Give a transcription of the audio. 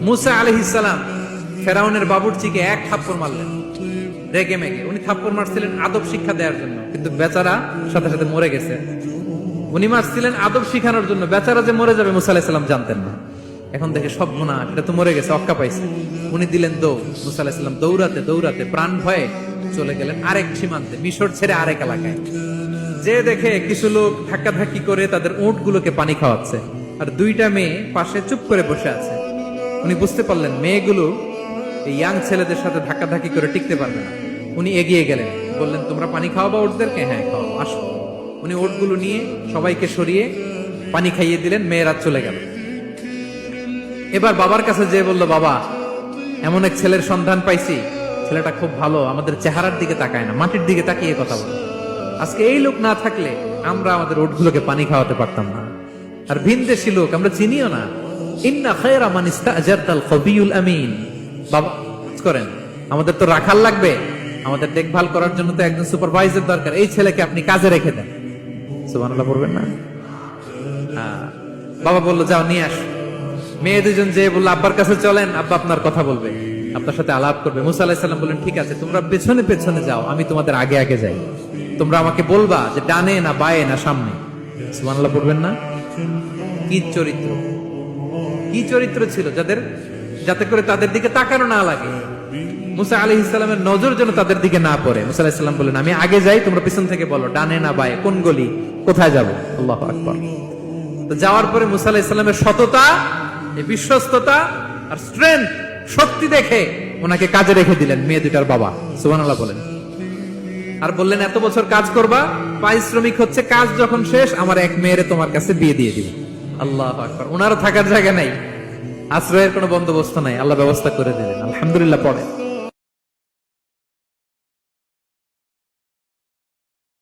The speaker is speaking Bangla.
মুসা আলাইহিস সালাম ফেরাউনের বাবুর্চিকে এক থাপ্পড় মারলেন রেগে মেগে। উনি থাপ্পড় মারছিলেন আদব শিক্ষা দেওয়ার জন্য, কিন্তু বেচারা সাথে সাথে মরে গেছে। উনি মারছিলেন আদব শিখানোর জন্য, বেচারা যে মরে যাবে মুসা আলাইহিস সালাম জানতেন না। এখন দেখে সব গুনাহ, এটা তো মরে গেছে, অক্কা পাইছে। উনি দিলেন দৌড়। মুসা আলাইহিস সালাম দৌড়াতে দৌড়াতে প্রাণ ভয়ে চলে গেলেন আরেক সীমান্তে, মিশর ছেড়ে আরেক এলাকায়। যে দেখে কিছু লোক ধাক্কাধাক্কি করে তাদের উট গুলোকে পানি খাওয়াচ্ছে, আর দুইটা মেয়ে পাশে চুপ করে বসে আছে। উনি বুঝতে পারলেন মেয়েগুলো এই ইয়াং ছেলেদের সাথে ধাক্কাধাক্কি করে টিকতে পারবে না। উনি এগিয়ে গেলেন, বললেন তোমরা পানি খাওয়াবা উটদেরকে? হ্যাঁ খাওয়াবো, আসো। উনি উটগুলো নিয়ে সবাইকে সরিয়ে পানি খাইয়ে দিলেন, মেয়েরা চলে গেল। এবার বাবার কাছে যেয়ে বলল, বাবা এমন এক ছেলের সন্ধান পাইছি, ছেলেটা খুব ভালো, আমাদের চেহারার দিকে তাকায় না, মাটির দিকে তাকিয়ে কথা বলে। আজকে এই লোক না থাকলে আমরা আমাদের উটগুলোকে পানি খাওয়াতে পারতাম না। আর ভিনদেশী লোক, আমরা চিনিও না। ইন্না খায়রা মান ইস্তাজারতাল কবিয়ুল আমিন। বাবা করেন, আমাদের তো রাখাল লাগবে, আমাদের দেখভাল করার জন্য তো একজন সুপারভাইজার দরকার, এই ছেলেকে আপনি কাজে রেখে দেন। সুবহানাল্লাহ পড়বেন না? বাবা বললো যাও নিয়ে আস। মেয়ে দুজন যে বললো আব্বার কাছে চলেন, আব্বা আপনার কথা বলবে, আপনার সাথে আলাপ করবে। মুসা আলাইহিস সালাম বললেন ঠিক আছে, তোমরা পেছনে পেছনে যাও, আমি তোমাদের আগে আগে যাই। তোমরা আমাকে বলবা যে ডানে না বায়ে না সামনে। সুবহানাল্লাহ পড়বেন না? কি চরিত্র, কি চরিত্র ছিল যাদের, যাতে করে তাদের দিকে তাকানো না লাগে। মুসা আলাইহিস সালামের নজর যেন তাদের দিকে না পড়ে। মুসা আলাইহিস সালাম বললেন আমি আগে যাই, তোমরা পিছন থেকে বলো ডানে না বায়ে, কোন গলি, কোথায় যাব। আল্লাহু আকবার। তো যাওয়ার পরে মুসা আলাইহিস সালামের সততা, এই বিশ্বস্ততা আর স্ট্রেংথ, শক্তি দেখে ওনাকে কাজে রেখে দিলেন মেয়ে দুটার বাবা। সুবহানাল্লাহ বলেন। আর বললেন এত বছর কাজ করবা, পারিশ্রমিক হচ্ছে কাজ যখন শেষ আমার এক মেয়েরে তোমার কাছে বিয়ে দিয়ে দিবে। আল্লাহু আকবার। ওনারও থাকার জায়গা নাই, আশ্রয়ের কোনো বন্দোবস্ত নাই, আল্লাহ ব্যবস্থা করে দিলেন। আলহামদুলিল্লাহ পড়ে।